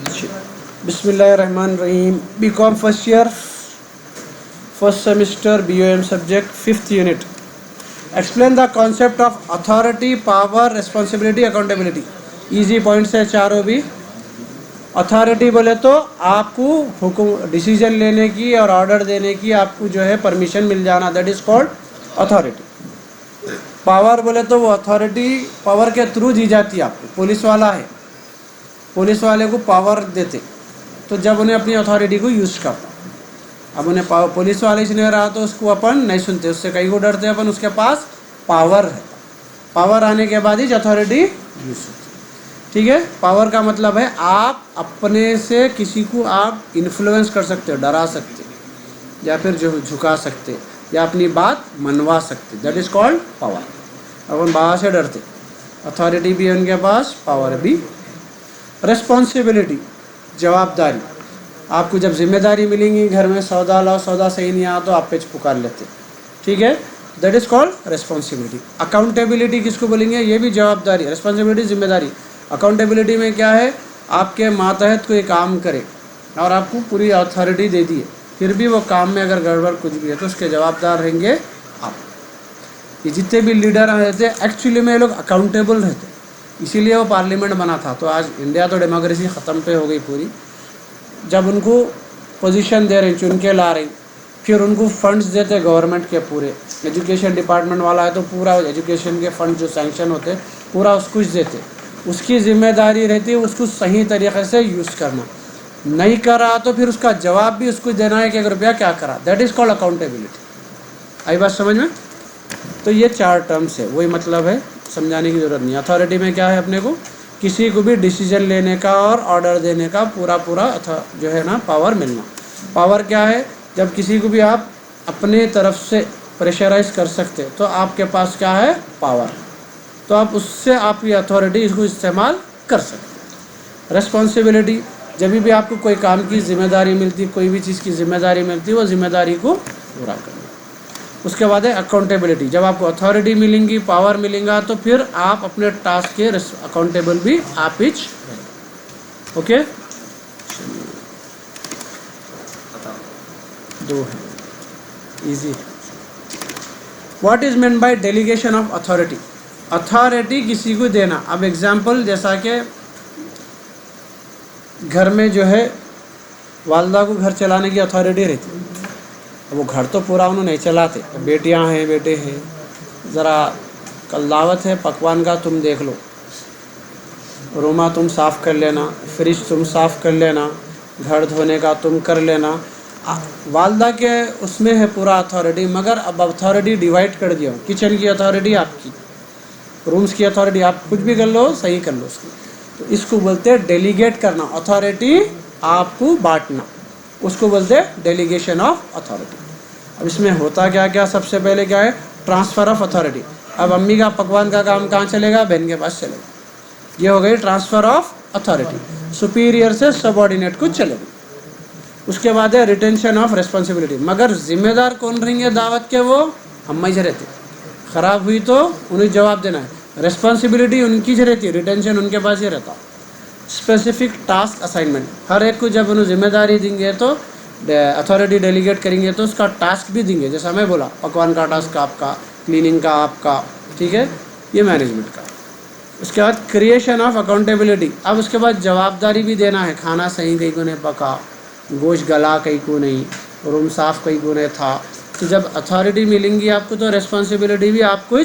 बिस्मिल्लाहिर्रहमानिर्रहीम। BCom first year, first semester, BOM subject, 5th unit. Explain the concept of authority, power, responsibility, accountability. Easy points है चारों भी। Authority बोले तो आपको हुक्म डिसीजन लेने की और ऑर्डर देने की आपको जो है परमिशन मिल जाना, that is called authority. Power बोले तो वो अथॉरिटी पावर के थ्रू दी जाती है आपको। पुलिस वाला है, पुलिस वाले को पावर देते तो जब उन्हें अपनी अथॉरिटी को यूज़ करता। अब उन्हें पुलिस वाले से नहीं रहा तो उसको अपन नहीं सुनते, उससे कहीं को डरते अपन, उसके पास पावर है। पावर आने के बाद ही अथॉरिटी यूज़ होती। ठीक है, पावर का मतलब है आप अपने से किसी को आप इन्फ्लुएंस कर सकते हो, डरा सकते या फिर जो झुका सकते या अपनी बात मनवा सकते, दैट इज़ कॉल्ड पावर। अपन बाहर से डरते, अथॉरिटी भी है उनके पास, पावर भी। रिस्पॉन्सिबिलिटी, जवाबदारी। आपको जब जिम्मेदारी मिलेंगी घर में, सौदा लाओ, सौदा सही नहीं आया तो आप पे पुकार लेते। ठीक है, that is called responsibility. Accountability किसको बोलेंगे? ये भी जवाबदारी। रिस्पॉन्सिबिलिटी जिम्मेदारी। अकाउंटेबिलिटी में क्या है? आपके मातहत कोई काम करे और आपको पूरी अथॉरिटी दे दी है, फिर भी वो काम में अगर गड़बड़ कुछ भी है तो उसके जवाबदार रहेंगे आप। ये जितने भी लीडर रहते एक्चुअली में ये लोग अकाउंटेबल रहते, इसीलिए वो पार्लियामेंट बना था। तो आज इंडिया तो डेमोक्रेसी ख़त्म पे हो गई पूरी। जब उनको पोजीशन दे रहे, चुन के ला रही, फिर उनको फंड्स देते गवर्नमेंट के पूरे। एजुकेशन डिपार्टमेंट वाला है तो पूरा एजुकेशन के फंड जो सैंक्शन होते पूरा उसको देते। उसकी जिम्मेदारी रहती है उसको सही तरीके से यूज़ करना। नहीं करा तो फिर उसका जवाब भी उसको देना है कि 1 रुपया क्या करा, दैट इज़ कॉल्ड अकाउंटेबिलिटी। आई बात समझ में? तो ये 4 टर्म्स है, वही मतलब है, समझाने की ज़रूरत नहीं। अथॉरिटी में क्या है? अपने को किसी को भी डिसीजन लेने का और ऑर्डर देने का पूरा जो है ना पावर मिलना। पावर क्या है? जब किसी को भी आप अपने तरफ से प्रेशराइज कर सकते तो आपके पास क्या है? पावर। तो आप उससे आपकी अथॉरिटी इसको इस्तेमाल कर सकते। रिस्पॉन्सिबिलिटी, जब भी आपको कोई काम की जिम्मेदारी मिलती, कोई भी चीज़ की जिम्मेदारी मिलती, वो जिम्मेदारी को पूरा करना। उसके बाद है अकाउंटेबिलिटी। जब आपको अथॉरिटी मिलेंगी, पावर मिलेगा, तो फिर आप अपने टास्क के अकाउंटेबल भी आप ही। ओके, 2 है, easy. What is main by delegation of authority? Authority किसी को देना। अब एग्जाम्पल, जैसा कि घर में जो है वालदा को घर चलाने की अथॉरिटी रहती है, वो घर तो पूरा उन्होंने नहीं चलाते, बेटियां हैं, बेटे हैं, ज़रा कल दावत है, पकवान का तुम देख लो, रूमा तुम साफ़ कर लेना, फ्रिज तुम साफ़ कर लेना, घर धोने का तुम कर लेना। वालदा के उसमें है पूरा अथॉरिटी, मगर अब अथॉरिटी डिवाइड कर दिया। किचन की अथॉरिटी आपकी, रूम्स की अथॉरिटी आप कुछ भी कर लो, सही कर लो उसकी। तो इसको बोलते हैं डेलीगेट करना, अथॉरिटी आपको बांटना, उसको बोलते हैं डेलीगेशन ऑफ अथॉरिटी। अब इसमें होता क्या क्या? सबसे पहले क्या है? Transfer of authority. अब अम्मी का पकवान का काम कहाँ चलेगा? बहन के पास चलेगा। ये हो गई ट्रांसफ़र ऑफ अथॉरिटी, सुपीरियर से सबऑर्डिनेट को चलेगी। उसके बाद है रिटेंशन ऑफ रिस्पॉन्सिबिलिटी। मगर जिम्मेदार कौन रहेंगे दावत के? वो अम्मा ही रहते, ख़राब हुई तो उन्हें जवाब देना है। रिस्पॉन्सिबिलिटी उनकी ही रहती है, रिटेंशन उनके पास ही रहता। स्पेसिफिक टास्क असाइनमेंट, हर एक को जब उन्हें जिम्मेदारी देंगे तो अथॉरिटी डेलीगेट करेंगे तो उसका टास्क भी देंगे। जैसा मैं बोला, पकवान का टास्क आपका, क्लीनिंग का आपका, ठीक है, ये मैनेजमेंट का। उसके बाद क्रिएशन ऑफ अकाउंटेबिलिटी। अब उसके बाद जवाबदारी भी देना है, खाना सही कहीं को नहीं पका, गोश्त गला कहीं को नहीं, रूम साफ़ कहीं को नहीं था। तो जब अथॉरिटी मिलेंगी आपको तो रिस्पॉन्सिबिलिटी भी आपको ही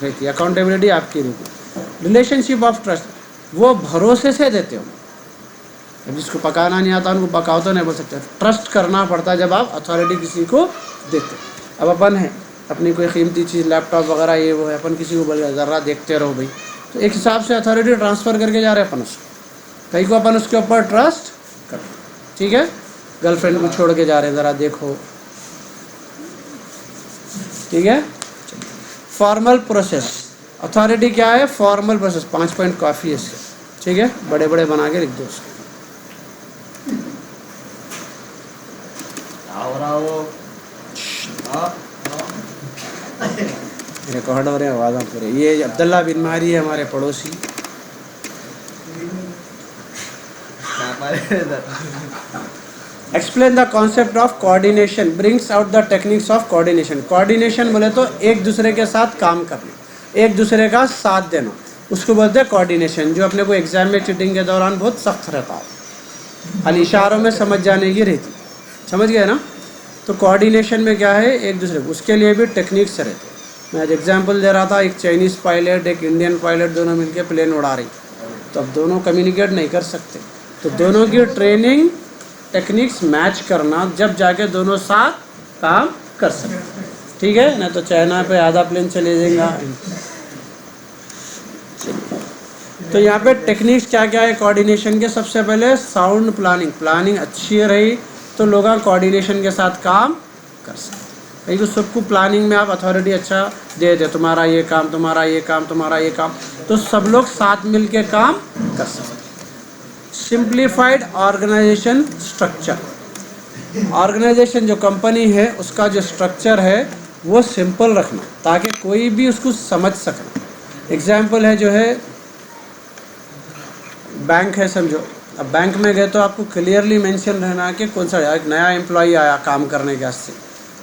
रहती है, अकाउंटेबिलिटी आपकी रहती। रिलेशनशिप ऑफ ट्रस्ट, वो भरोसे से देते हो। जब जिसको पकाना नहीं आता उनको पकाओ तो नहीं बोल सकते, ट्रस्ट करना पड़ता है जब आप अथॉरिटी किसी को देते। अब अपन है, अपनी कोई कीमती चीज़, लैपटॉप वगैरह ये वो है, अपन किसी को बोल रहे ज़रा देखते रहो भाई, तो एक हिसाब से अथॉरिटी ट्रांसफ़र करके जा रहे हैं अपन उसको, कहीं को अपन उसके ऊपर ट्रस्ट कर। ठीक है, गर्लफ्रेंड को छोड़ के जा रहे हैं, ज़रा देखो। ठीक है, फॉर्मल प्रोसेस। अथॉरिटी क्या है? Formal process. 5 पॉइंट काफ़ी है इसके। ठीक है, बड़े बड़े बना के लिख दो उसको। रिकॉर्ड हो रहे हैं आवाज़ पूरे। ये अब्दुल्ला बिन मारी है, हमारे पड़ोसी। Explain the concept of coordination brings out the techniques of coordination. Coordination बोले तो एक दूसरे के साथ काम करना, एक दूसरे का साथ देना, उसको बोलते हैं कोऑर्डिनेशन, जो अपने को एग्जाम में चीटिंग के दौरान बहुत सख्त रहता है, खाली इशारों में समझ जाने की रहती, समझ गए ना। तो कोऑर्डिनेशन में क्या है, एक दूसरे, उसके लिए भी टेक्निक्स रहते। मैं आज एग्जांपल दे रहा था, एक चाइनीज़ पायलट एक इंडियन पायलट दोनों मिलके प्लेन उड़ा रही, तो अब दोनों कम्युनिकेट नहीं कर सकते, तो दोनों की ट्रेनिंग टेक्निक्स मैच करना, जब जाके दोनों साथ काम कर सकते, ठीक है। नहीं तो चाइना पे आधा प्लेन चले जाएगा। तो यहाँ पे टेक्निक्स क्या क्या है कोऑर्डिनेशन के। सबसे पहले साउंड प्लानिंग, प्लानिंग अच्छी रही तो लोग कोऑर्डिनेशन के साथ काम कर सकते। कहीं तो सबको प्लानिंग में आप अथॉरिटी अच्छा दे दे, तुम्हारा ये काम, तुम्हारा ये काम, तुम्हारा ये काम, तो सब लोग साथ मिल के काम कर सकते। सिंप्लीफाइड ऑर्गेनाइजेशन स्ट्रक्चर, ऑर्गेनाइजेशन जो कंपनी है उसका जो स्ट्रक्चर है वो सिंपल रखना ताकि कोई भी उसको समझ सके। एग्जाम्पल है जो है बैंक है, समझो, अब बैंक में गए तो आपको क्लियरली मेंशन रहना कि कौन सा, एक नया एम्प्लॉई आया काम करने के वास्ते,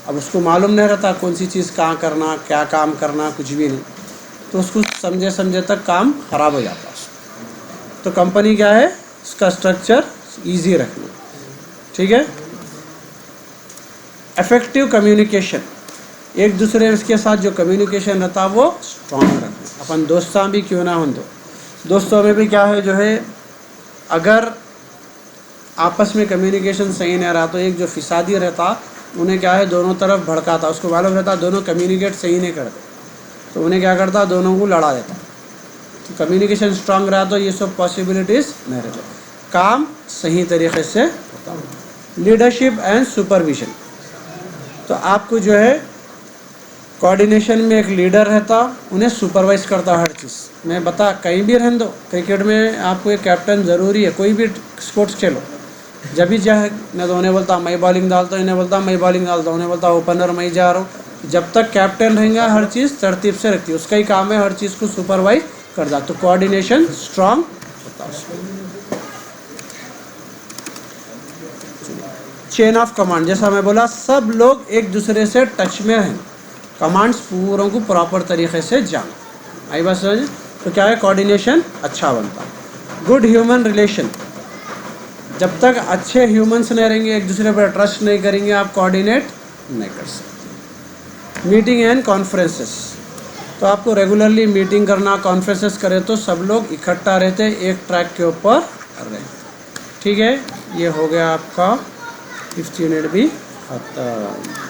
अब उसको मालूम नहीं रहता कौन सी चीज़ कहाँ करना, क्या काम करना, कुछ भी नहीं, तो उसको समझे समझे तक काम खराब हो जाता है। तो कंपनी क्या है, उसका स्ट्रक्चर इजी रखना, ठीक है। इफेक्टिव कम्युनिकेशन, एक दूसरे के साथ जो कम्युनिकेशन रहता है वो स्ट्रॉन्ग रखना। अपन दोस्तां भी क्यों ना हो, दोस्तों में भी क्या है जो है, अगर आपस में कम्युनिकेशन सही नहीं रहा तो एक जो फिसादी रहता उन्हें क्या है दोनों तरफ भड़काता, उसको मालूम रहता दोनों कम्युनिकेट सही नहीं करते, तो उन्हें क्या करता, दोनों को लड़ा देता। तो कम्युनिकेशन स्ट्रांग रहा तो ये सब पॉसिबिलिटीज़ नहीं रहते, काम सही तरीके से होता। लीडरशिप एंड सुपरविजन, तो आपको जो है कोऑर्डिनेशन में एक लीडर रहता, उन्हें सुपरवाइज करता हर चीज़। मैं बता कहीं भी रहने दो, क्रिकेट में आपको एक कैप्टन ज़रूरी है, कोई भी स्पोर्ट्स खेलो, जब भी चाहे न तो उन्हें बोलता मैं बॉलिंग डालता हूँ, इन्हें बोलता मैं बॉलिंग डालता हूँ, उन्हें बोलता ओपनर मैं जा रहा हूँ। जब तक कैप्टन रहेगा हर चीज़ तरतीब से रखती है, उसका ही काम है हर चीज़ को सुपरवाइज करता, तो कोऑर्डिनेशन स्ट्रांग होता है। चेन ऑफ कमांड, जैसा मैं बोला सब लोग एक दूसरे से टच में रहें, कमांड्स पूरों को प्रॉपर तरीके से जाना, आई बात समझ, तो क्या है कोऑर्डिनेशन अच्छा बनता। गुड ह्यूमन रिलेशन, जब तक अच्छे ह्यूमंस नहीं रहेंगे, एक दूसरे पर ट्रस्ट नहीं करेंगे, आप कोऑर्डिनेट नहीं कर सकते। मीटिंग एंड कॉन्फ्रेंसेस, तो आपको रेगुलरली मीटिंग करना, कॉन्फ्रेंसेस करें तो सब लोग इकट्ठा रहते, एक ट्रैक के ऊपर रहे, ठीक है। ये हो गया आपका 5th यूनिट भी खत्म।